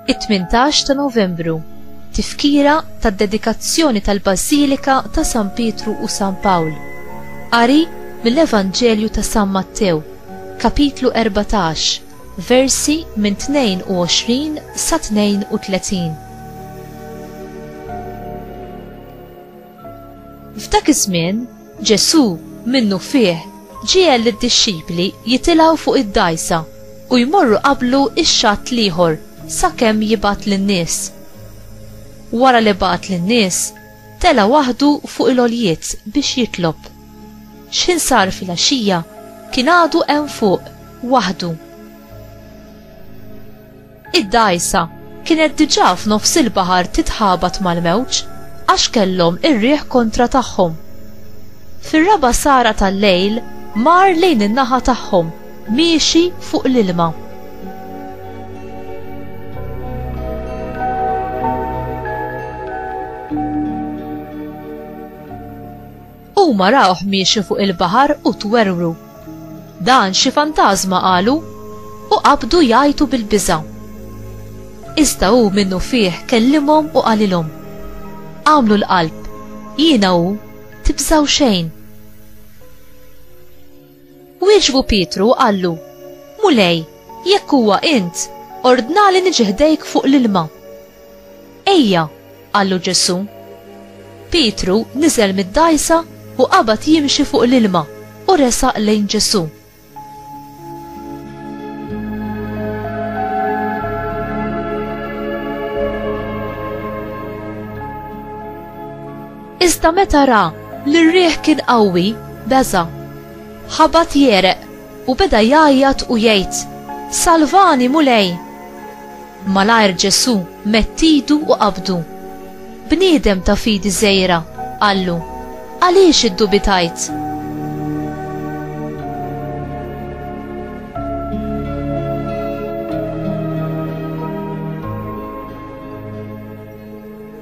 it-18 ta' Novembru, tifkira tad-dedikazzjoni tal-Bażilika ta' San Pietru u San Pawl. Qari mill-Evanġelju ta' San Mattew, kapitlu 14, versi minn 22 sa 32. F'dak iż-żmien, Ġesu minnu fih ġiegħel lid-dixxipli jitilgħu fuq id-dgħajsa u jmorru qablu x-xatt ieħor sakemm jibgħat lin-nies. Wara li bagħat lin-nies, tela waħdu fuq il-għoljiet biex jitlob. X'insar fil-għaxija kien għadu hemm fuq waħdu. Id-dgħajsa kienet diġà f'nofs il-baħar titħabat mal-mewġ għax kellhom ir-riħ kontra tagħhom. Fir-raba' sara tal-lejl mar lejn in-naħa tagħhom miexi fuq l-ilma. Huma rawh miexi fuq il-baħar u twerru. Dan xi fantażma qalu u qabdu jgħidu bil-biża'. Iżda hu minnu fih kellimhom u qalilhom: għamlu l-qalb, jiena hu, tibżgħu xejn. Wieġbu Pietru qallu: Mulej, jekk huwa int, ordnali niġi ħdejk fuq l-ilma. Ejja, qallu Ġesu. Pietru niżel mid-dgħajsa u qabad jimxi fuq l-ilma u resaq lejn Ġesu. Iżda meta ra li r-riħ kien qawwi, beża'. Ħabat jereq u beda jgħajjat u jgħid: Salvani Mulej! Malajr Ġesu mettidu u qabdu. Bniedem ta' fidi żgħira, qallu: għaliex iddubitajt?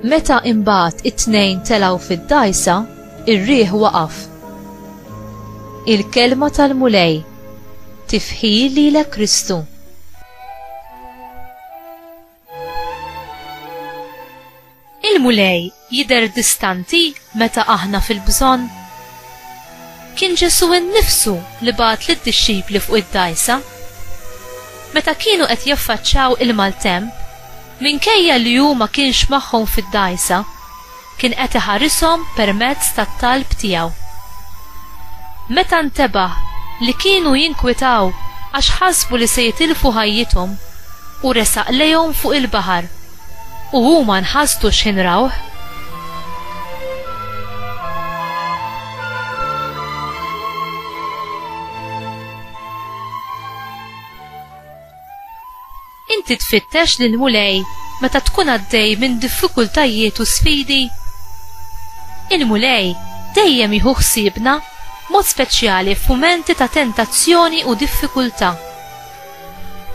Meta imbagħad it-tnejn telgħu fid-dgħajsa, ir-riħ waqaf. Il-kelma tal-Mulej, tifħil lilek Kristu. Il-Mulej jidher distanti meta aħna fil-bżonn. Kien Ġesu innifsu li bagħat lid-dixxipli fuq id-dgħajsa. Meta kienu qed jaffaċċjaw il-maltemp, minkejja li hu ma kienx magħhom fid-dgħajsa, kien qed iħarishom permezz tat-talb tiegħu. Meta ntebaħ li kienu jinkwitaw għax ħasbu li se jitilfu ħajjithom u resaq lejhom fuq il-baħar u huma nħasdu x'in rawh. Inti tfittex lil Mulej meta tkun għaddej minn diffikultajiet u sfidi. Il-Mulej dejjem jieħu ħsiebna mod speċjali f'mumenti ta' tentazzjoni u diffikultà.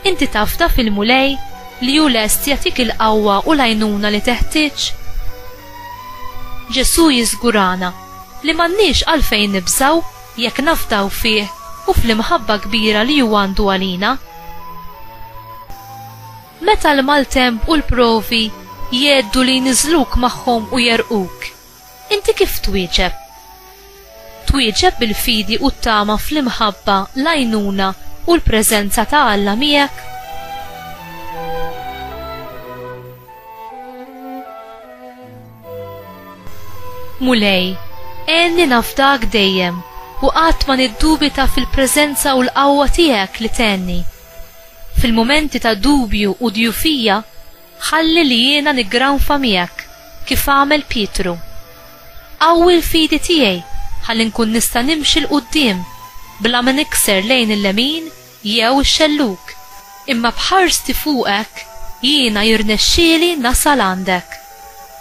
Inti tafda fil-Mulej li hu lest jagħtik il-qawwa u l-għajnuna li teħtieġ. Ġesu jiżgurana li m'għandniex għalfejn nibżgħu jekk nafdaw fih u fl-imħabba kbira li hu għandu għalina. Meta l-maltemp u l-provi jgħeddu li jniżluk magħhom u jerquk, inti kif twieġeb? Twieġeb bil-fidi u t-tama fl-imħabba, l-għajnuna u l-preżenza ta' Alla miegħek? Mulej, għenni nafdak dejjem u qatt ma niddubita fil-preżenza u l-qawwa tiegħek li tenni. Fil-momenti ta' dubju u djufija, ħalli li jiena niggranfa miegħek kif għamel Pietru. Qawwi l-fidi tiegħi ħalli nkun nista' nimxi l-qudiem bla ma nikser lejn il-lemin jew ix-xelluk, imma bħarsti fuqek jiena jirnexxieli nasal għandek.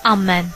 Amen.